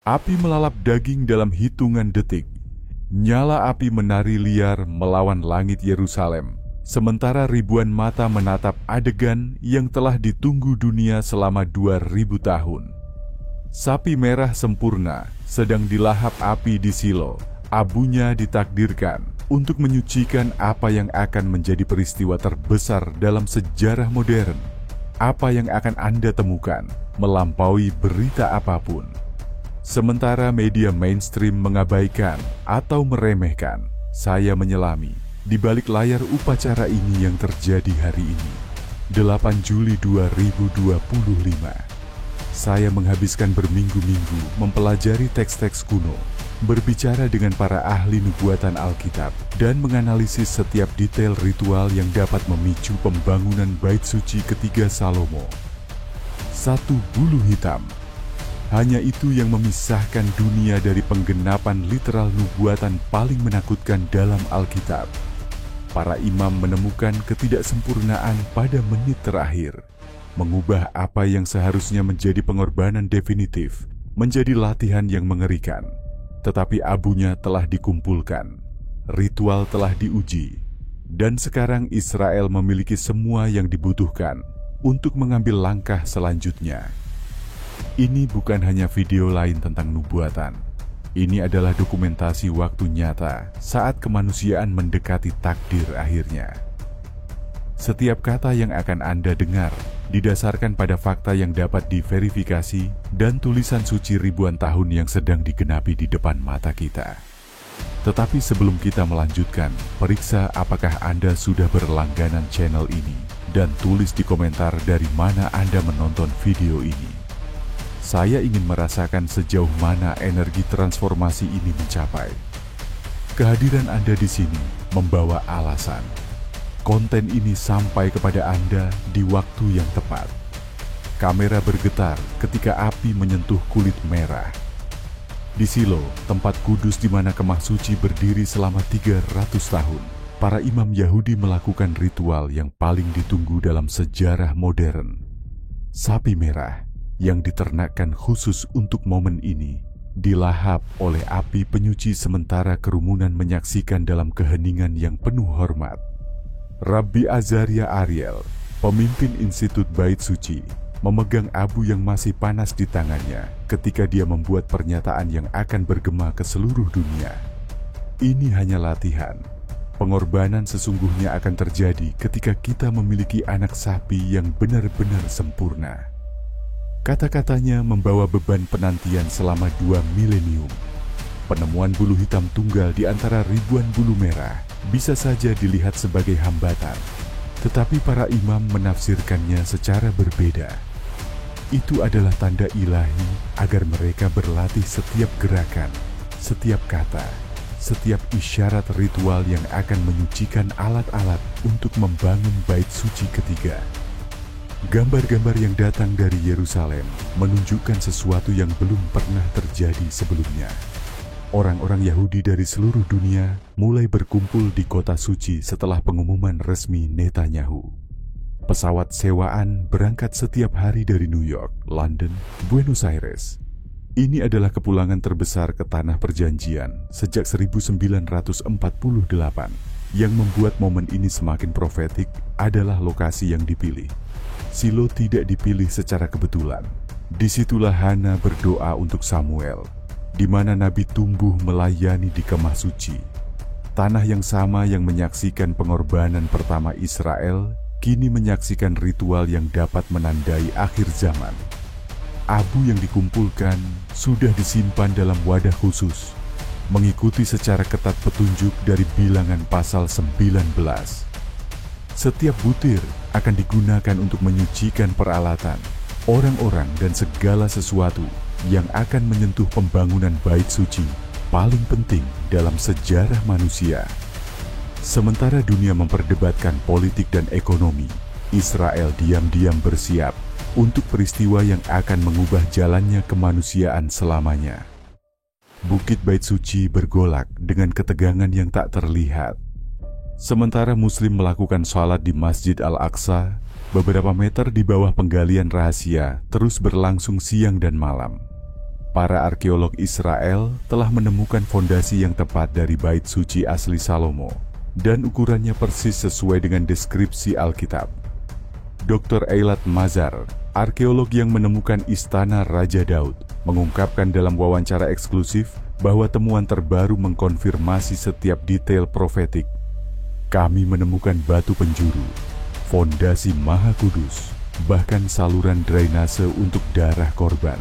Api melalap daging dalam hitungan detik. Nyala api menari liar melawan langit Yerusalem, sementara ribuan mata menatap adegan yang telah ditunggu dunia selama 2000 tahun. Sapi merah sempurna sedang dilahap api di Silo. Abunya ditakdirkan untuk menyucikan apa yang akan menjadi peristiwa terbesar dalam sejarah modern. Apa yang akan Anda temukan melampaui berita apapun. Sementara media mainstream mengabaikan atau meremehkan, saya menyelami di balik layar upacara ini yang terjadi hari ini, 8 Juli 2025. Saya menghabiskan berminggu-minggu mempelajari teks-teks kuno, berbicara dengan para ahli nubuatan Alkitab, dan menganalisis setiap detail ritual yang dapat memicu pembangunan Bait Suci ketiga Salomo. Satu bulu hitam. Hanya itu yang memisahkan dunia dari penggenapan literal nubuatan paling menakutkan dalam Alkitab. Para imam menemukan ketidaksempurnaan pada menit terakhir, mengubah apa yang seharusnya menjadi pengorbanan definitif menjadi latihan yang mengerikan. Tetapi abunya telah dikumpulkan, ritual telah diuji, dan sekarang Israel memiliki semua yang dibutuhkan untuk mengambil langkah selanjutnya. Ini bukan hanya video lain tentang nubuatan. Ini adalah dokumentasi waktu nyata saat kemanusiaan mendekati takdir akhirnya. Setiap kata yang akan Anda dengar didasarkan pada fakta yang dapat diverifikasi dan tulisan suci ribuan tahun yang sedang digenapi di depan mata kita. Tetapi sebelum kita melanjutkan, periksa apakah Anda sudah berlangganan channel ini dan tulis di komentar dari mana Anda menonton video ini. Saya ingin merasakan sejauh mana energi transformasi ini mencapai. Kehadiran Anda di sini membawa alasan. Konten ini sampai kepada Anda di waktu yang tepat. Kamera bergetar ketika api menyentuh kulit merah. Di Silo, tempat kudus di mana kemah suci berdiri selama 300 tahun, para imam Yahudi melakukan ritual yang paling ditunggu dalam sejarah modern. Sapi merah yang diternakkan khusus untuk momen ini dilahap oleh api penyuci sementara kerumunan menyaksikan dalam keheningan yang penuh hormat. Rabbi Azaria Ariel, pemimpin Institut Bait Suci, memegang abu yang masih panas di tangannya ketika dia membuat pernyataan yang akan bergema ke seluruh dunia. Ini hanya latihan. Pengorbanan sesungguhnya akan terjadi ketika kita memiliki anak sapi yang benar-benar sempurna. Kata-katanya membawa beban penantian selama 2 milenium. Penemuan bulu hitam tunggal di antara ribuan bulu merah bisa saja dilihat sebagai hambatan, tetapi para imam menafsirkannya secara berbeda. Itu adalah tanda ilahi agar mereka berlatih setiap gerakan, setiap kata, setiap isyarat ritual yang akan menyucikan alat-alat untuk membangun bait suci ketiga. Gambar-gambar yang datang dari Yerusalem menunjukkan sesuatu yang belum pernah terjadi sebelumnya. Orang-orang Yahudi dari seluruh dunia mulai berkumpul di kota suci setelah pengumuman resmi Netanyahu. Pesawat sewaan berangkat setiap hari dari New York, London, Buenos Aires. Ini adalah kepulangan terbesar ke Tanah Perjanjian sejak 1948. Yang membuat momen ini semakin profetik adalah lokasi yang dipilih. Silo tidak dipilih secara kebetulan. Disitulah Hana berdoa untuk Samuel, di mana Nabi tumbuh melayani di kemah suci. Tanah yang sama yang menyaksikan pengorbanan pertama Israel, kini menyaksikan ritual yang dapat menandai akhir zaman. Abu yang dikumpulkan sudah disimpan dalam wadah khusus, mengikuti secara ketat petunjuk dari bilangan pasal 19. Setiap butir akan digunakan untuk menyucikan peralatan, orang-orang dan segala sesuatu yang akan menyentuh pembangunan bait suci paling penting dalam sejarah manusia. Sementara dunia memperdebatkan politik dan ekonomi, Israel diam-diam bersiap untuk peristiwa yang akan mengubah jalannya kemanusiaan selamanya. Bukit Bait Suci bergolak dengan ketegangan yang tak terlihat. Sementara Muslim melakukan salat di Masjid Al-Aqsa, beberapa meter di bawah penggalian rahasia terus berlangsung siang dan malam. para arkeolog Israel telah menemukan fondasi yang tepat dari bait suci asli Salomo, dan ukurannya persis sesuai dengan deskripsi Alkitab. Dr. Eilat Mazar, arkeolog yang menemukan istana Raja Daud, mengungkapkan dalam wawancara eksklusif bahwa temuan terbaru mengkonfirmasi setiap detail profetik. Kami menemukan batu penjuru, fondasi Maha Kudus, bahkan saluran drainase untuk darah korban.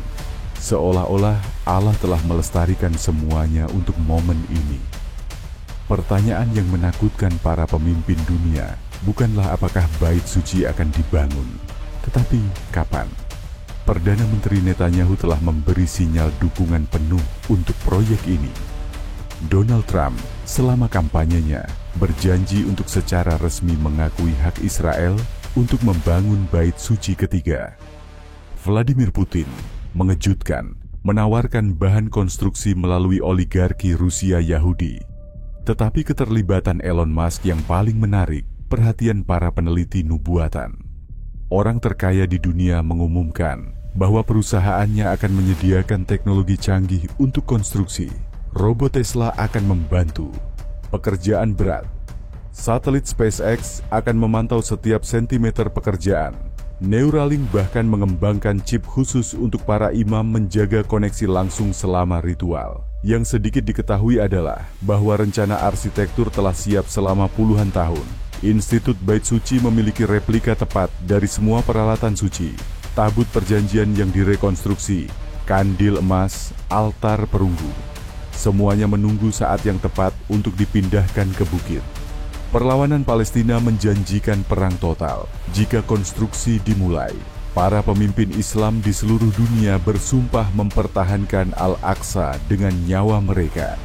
Seolah-olah Allah telah melestarikan semuanya untuk momen ini. Pertanyaan yang menakutkan para pemimpin dunia bukanlah apakah bait suci akan dibangun, tetapi kapan. Perdana Menteri Netanyahu telah memberi sinyal dukungan penuh untuk proyek ini. Donald Trump selama kampanyenya berjanji untuk secara resmi mengakui hak Israel untuk membangun bait suci ketiga. Vladimir Putin mengejutkan, menawarkan bahan konstruksi melalui oligarki Rusia Yahudi. Tetapi keterlibatan Elon Musk yang paling menarik perhatian para peneliti nubuatan. Orang terkaya di dunia mengumumkan bahwa perusahaannya akan menyediakan teknologi canggih untuk konstruksi. Robot Tesla akan membantu pekerjaan berat. Satelit SpaceX akan memantau setiap sentimeter pekerjaan. Neuralink bahkan mengembangkan chip khusus untuk para imam menjaga koneksi langsung selama ritual. Yang sedikit diketahui adalah bahwa rencana arsitektur telah siap selama puluhan tahun. Institut Bait Suci memiliki replika tepat dari semua peralatan suci, tabut perjanjian yang direkonstruksi, kandil emas, altar perunggu. Semuanya menunggu saat yang tepat untuk dipindahkan ke bukit. Perlawanan Palestina menjanjikan perang total jika konstruksi dimulai. Para pemimpin Islam di seluruh dunia bersumpah mempertahankan Al-Aqsa dengan nyawa mereka.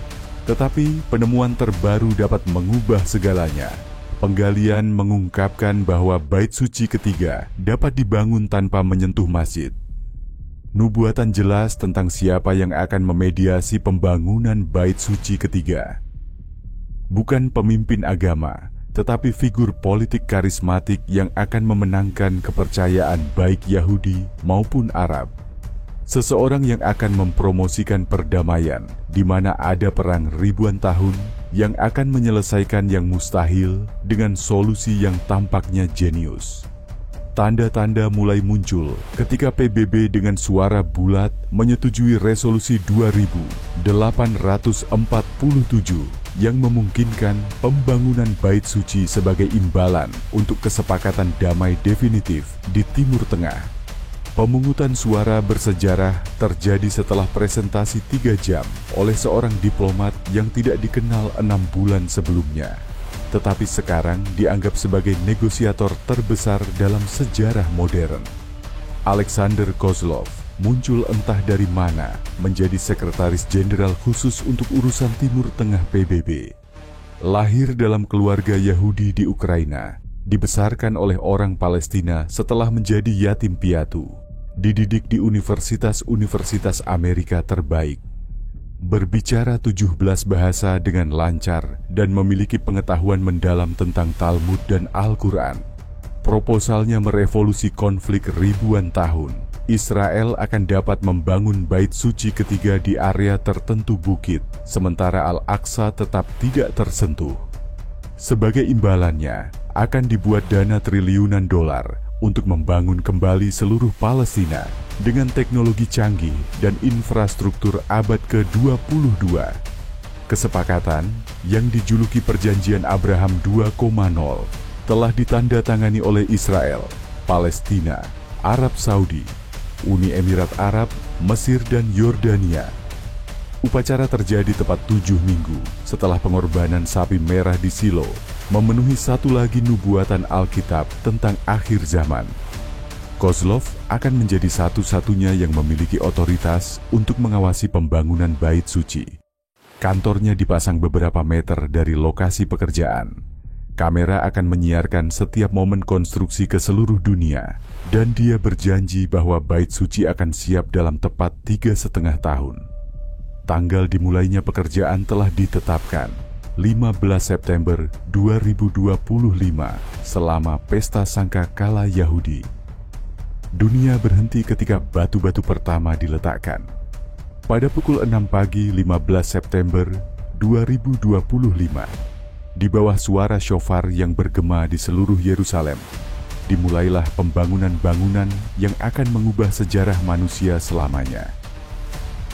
Tetapi penemuan terbaru dapat mengubah segalanya. Penggalian mengungkapkan bahwa bait suci ketiga dapat dibangun tanpa menyentuh masjid. Nubuatan jelas tentang siapa yang akan memediasi pembangunan bait suci ketiga. Bukan pemimpin agama, tetapi figur politik karismatik yang akan memenangkan kepercayaan baik Yahudi maupun Arab. Seseorang yang akan mempromosikan perdamaian, di mana ada perang ribuan tahun, yang akan menyelesaikan yang mustahil dengan solusi yang tampaknya jenius. Tanda-tanda mulai muncul ketika PBB dengan suara bulat menyetujui resolusi 2847 yang memungkinkan pembangunan bait suci sebagai imbalan untuk kesepakatan damai definitif di Timur Tengah. Pemungutan suara bersejarah terjadi setelah presentasi 3 jam oleh seorang diplomat yang tidak dikenal 6 bulan sebelumnya, tetapi sekarang dianggap sebagai negosiator terbesar dalam sejarah modern. Alexander Kozlov muncul entah dari mana menjadi sekretaris jenderal khusus untuk urusan Timur Tengah PBB. Lahir dalam keluarga Yahudi di Ukraina, dibesarkan oleh orang Palestina setelah menjadi yatim piatu, dididik di universitas-universitas Amerika terbaik. Berbicara 17 bahasa dengan lancar dan memiliki pengetahuan mendalam tentang Talmud dan Al-Quran. Proposalnya merevolusi konflik ribuan tahun. Israel akan dapat membangun bait suci ketiga di area tertentu bukit, sementara Al-Aqsa tetap tidak tersentuh. Sebagai imbalannya, akan dibuat dana triliunan dolar untuk membangun kembali seluruh Palestina dengan teknologi canggih dan infrastruktur abad ke-22. Kesepakatan yang dijuluki Perjanjian Abraham 2.0 telah ditandatangani oleh Israel, Palestina, Arab Saudi, Uni Emirat Arab, Mesir, dan Yordania. Upacara terjadi tepat 7 minggu setelah pengorbanan sapi merah di Silo, memenuhi satu lagi nubuatan Alkitab tentang akhir zaman. Kozlov akan menjadi satu-satunya yang memiliki otoritas untuk mengawasi pembangunan bait suci. Kantornya dipasang beberapa meter dari lokasi pekerjaan. Kamera akan menyiarkan setiap momen konstruksi ke seluruh dunia, dan dia berjanji bahwa bait suci akan siap dalam tepat 3,5 tahun. Tanggal dimulainya pekerjaan telah ditetapkan, 15 September 2025, selama Pesta Sangkakala Yahudi. Dunia berhenti ketika batu-batu pertama diletakkan. Pada pukul 6 pagi 15 September 2025, di bawah suara shofar yang bergema di seluruh Yerusalem, dimulailah pembangunan bangunan yang akan mengubah sejarah manusia selamanya.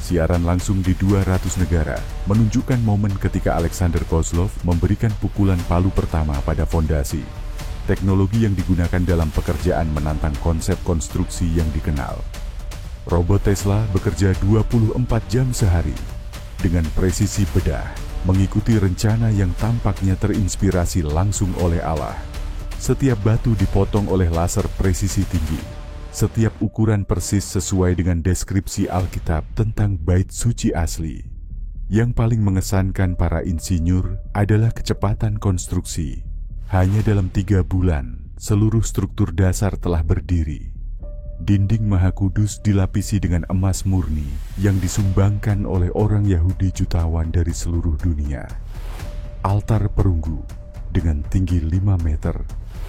Siaran langsung di 200 negara menunjukkan momen ketika Alexander Kozlov memberikan pukulan palu pertama pada fondasi. Teknologi yang digunakan dalam pekerjaan menantang konsep konstruksi yang dikenal. Robot Tesla bekerja 24 jam sehari dengan presisi bedah, mengikuti rencana yang tampaknya terinspirasi langsung oleh Allah. Setiap batu dipotong oleh laser presisi tinggi. Setiap ukuran persis sesuai dengan deskripsi Alkitab tentang bait suci asli. Yang paling mengesankan para insinyur adalah kecepatan konstruksi. Hanya dalam 3 bulan, seluruh struktur dasar telah berdiri. Dinding Maha Kudus dilapisi dengan emas murni yang disumbangkan oleh orang Yahudi jutawan dari seluruh dunia. Altar perunggu dengan tinggi 5 meter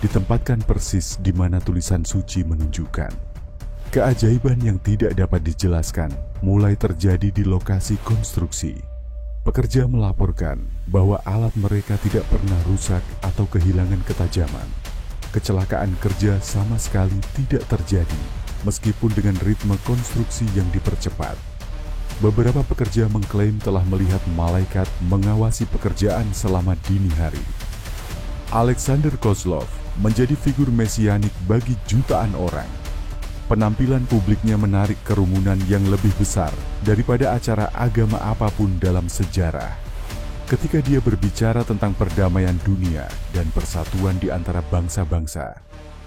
ditempatkan persis di mana tulisan suci menunjukkan. Keajaiban yang tidak dapat dijelaskan mulai terjadi di lokasi konstruksi. Pekerja melaporkan bahwa alat mereka tidak pernah rusak atau kehilangan ketajaman. Kecelakaan kerja sama sekali tidak terjadi, meskipun dengan ritme konstruksi yang dipercepat. Beberapa pekerja mengklaim telah melihat malaikat mengawasi pekerjaan selama dini hari. Alexander Kozlov menjadi figur mesianik bagi jutaan orang. Penampilan publiknya menarik kerumunan yang lebih besar daripada acara agama apapun dalam sejarah. Ketika dia berbicara tentang perdamaian dunia dan persatuan di antara bangsa-bangsa,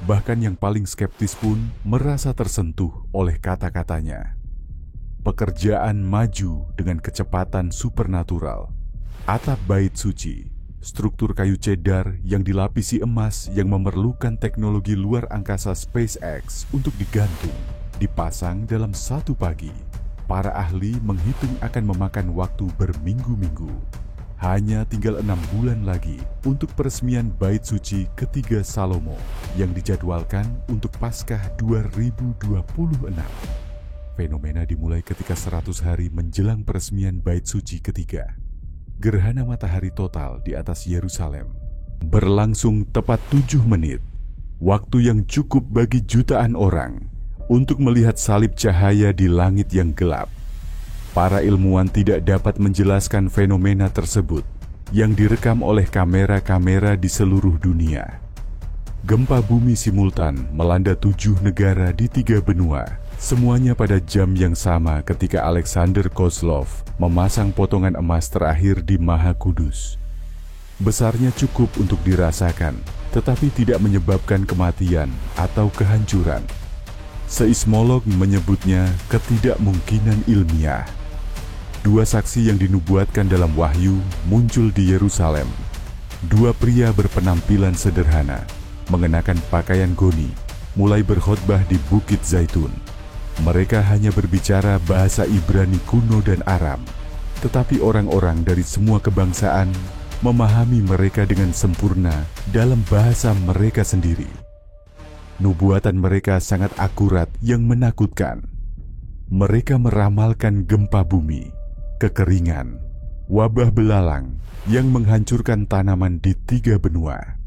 bahkan yang paling skeptis pun merasa tersentuh oleh kata-katanya. Pekerjaan maju dengan kecepatan supernatural. Atap bait suci, struktur kayu cedar yang dilapisi emas yang memerlukan teknologi luar angkasa SpaceX untuk digantung, dipasang dalam 1 pagi. Para ahli menghitung akan memakan waktu berminggu-minggu. Hanya tinggal 6 bulan lagi untuk peresmian bait suci ketiga Salomo yang dijadwalkan untuk Paskah 2026. Fenomena dimulai ketika 100 hari menjelang peresmian bait suci ketiga. Gerhana matahari total di atas Yerusalem berlangsung tepat 7 menit, waktu yang cukup bagi jutaan orang untuk melihat salib cahaya di langit yang gelap. Para ilmuwan tidak dapat menjelaskan fenomena tersebut yang direkam oleh kamera-kamera di seluruh dunia. Gempa bumi simultan melanda 7 negara di 3 benua, semuanya pada jam yang sama ketika Alexander Kozlov memasang potongan emas terakhir di Maha Kudus. Besarnya cukup untuk dirasakan, tetapi tidak menyebabkan kematian atau kehancuran. Seismolog menyebutnya ketidakmungkinan ilmiah. 2 saksi yang dinubuatkan dalam Wahyu muncul di Yerusalem. 2 pria berpenampilan sederhana, mengenakan pakaian goni, mulai berkhotbah di Bukit Zaitun. Mereka hanya berbicara bahasa Ibrani kuno dan Aram, tetapi orang-orang dari semua kebangsaan memahami mereka dengan sempurna dalam bahasa mereka sendiri. Nubuatan mereka sangat akurat yang menakutkan. Mereka meramalkan gempa bumi, kekeringan, wabah belalang yang menghancurkan tanaman di 3 benua.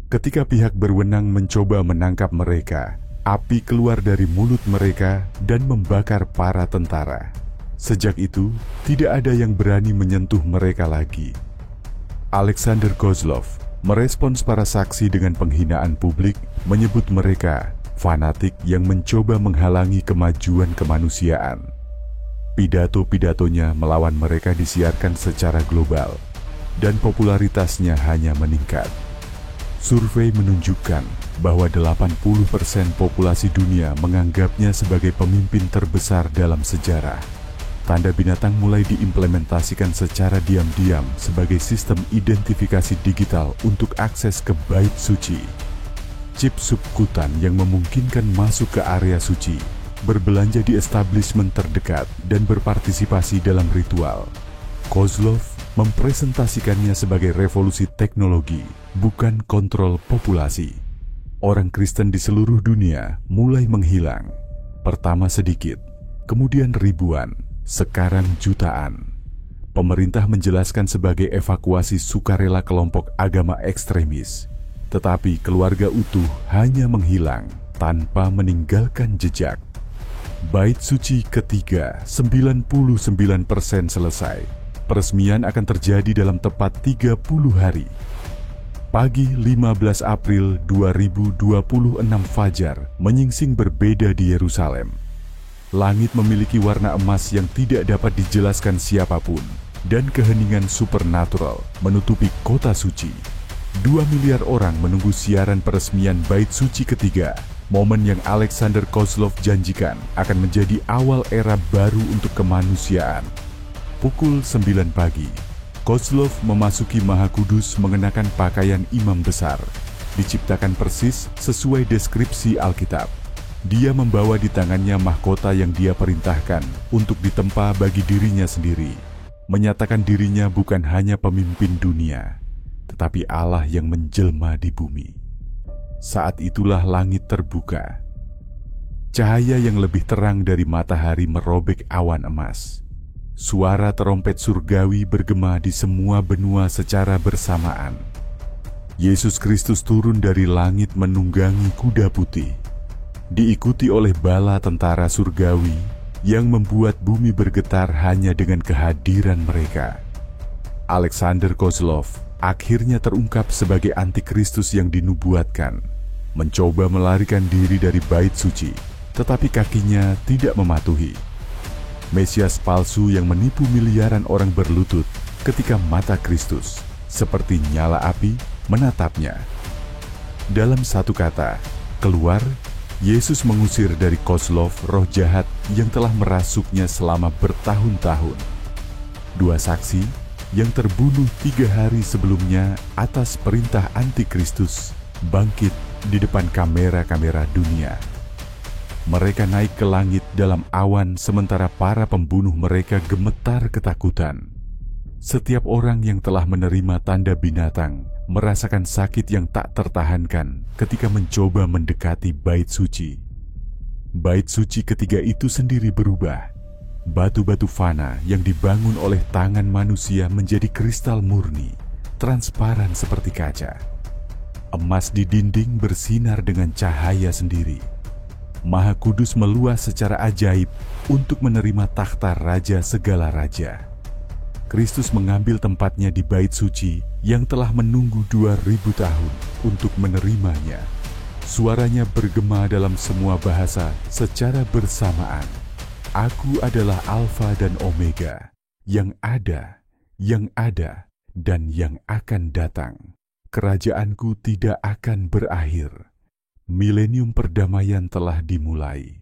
Ketika pihak berwenang mencoba menangkap mereka, api keluar dari mulut mereka dan membakar para tentara. Sejak itu, tidak ada yang berani menyentuh mereka lagi. Alexander Kozlov merespons para saksi dengan penghinaan publik, menyebut mereka fanatik yang mencoba menghalangi kemajuan kemanusiaan. Pidato-pidatonya melawan mereka disiarkan secara global, dan popularitasnya hanya meningkat. Survei menunjukkan bahwa 80% populasi dunia menganggapnya sebagai pemimpin terbesar dalam sejarah. Tanda binatang mulai diimplementasikan secara diam-diam sebagai sistem identifikasi digital untuk akses ke bait suci. Chip subkutan yang memungkinkan masuk ke area suci, berbelanja di establishment terdekat, dan berpartisipasi dalam ritual. Kozlov mempresentasikannya sebagai revolusi teknologi, bukan kontrol populasi. Orang Kristen di seluruh dunia mulai menghilang. Pertama sedikit, kemudian ribuan, sekarang jutaan. Pemerintah menjelaskan sebagai evakuasi sukarela kelompok agama ekstremis. Tetapi keluarga utuh hanya menghilang tanpa meninggalkan jejak. Bait suci ketiga 99% selesai. Peresmian akan terjadi dalam tepat 30 hari. Pagi 15 April 2026 fajar menyingsing berbeda di Yerusalem. Langit memiliki warna emas yang tidak dapat dijelaskan siapapun, dan keheningan supernatural menutupi kota suci. 2 miliar orang menunggu siaran peresmian Bait Suci ketiga. Momen yang Alexander Kozlov janjikan akan menjadi awal era baru untuk kemanusiaan. Pukul 9 pagi, Kozlov memasuki Maha Kudus mengenakan pakaian imam besar, diciptakan persis sesuai deskripsi Alkitab. Dia membawa di tangannya mahkota yang dia perintahkan untuk ditempa bagi dirinya sendiri, menyatakan dirinya bukan hanya pemimpin dunia, tetapi Allah yang menjelma di bumi. Saat itulah langit terbuka. Cahaya yang lebih terang dari matahari merobek awan emas. Suara terompet surgawi bergema di semua benua secara bersamaan. Yesus Kristus turun dari langit menunggangi kuda putih, diikuti oleh bala tentara surgawi yang membuat bumi bergetar hanya dengan kehadiran mereka. Alexander Kozlov akhirnya terungkap sebagai antikristus yang dinubuatkan, mencoba melarikan diri dari bait suci, tetapi kakinya tidak mematuhi. Mesias palsu yang menipu miliaran orang berlutut ketika mata Kristus, seperti nyala api, menatapnya. Dalam satu kata, keluar, Yesus mengusir dari Kozlov roh jahat yang telah merasuknya selama bertahun-tahun. 2 saksi yang terbunuh 3 hari sebelumnya atas perintah antikristus bangkit di depan kamera-kamera dunia. Mereka naik ke langit dalam awan sementara para pembunuh mereka gemetar ketakutan. Setiap orang yang telah menerima tanda binatang merasakan sakit yang tak tertahankan ketika mencoba mendekati bait suci. Bait suci ketiga itu sendiri berubah. Batu-batu fana yang dibangun oleh tangan manusia menjadi kristal murni, transparan seperti kaca. Emas di dinding bersinar dengan cahaya sendiri. Maha Kudus meluas secara ajaib untuk menerima takhta Raja segala raja. Kristus mengambil tempatnya di bait suci yang telah menunggu 2000 tahun untuk menerimanya. Suaranya bergema dalam semua bahasa secara bersamaan. Aku adalah Alfa dan Omega, yang ada, dan yang akan datang. Kerajaanku tidak akan berakhir. Milenium perdamaian telah dimulai.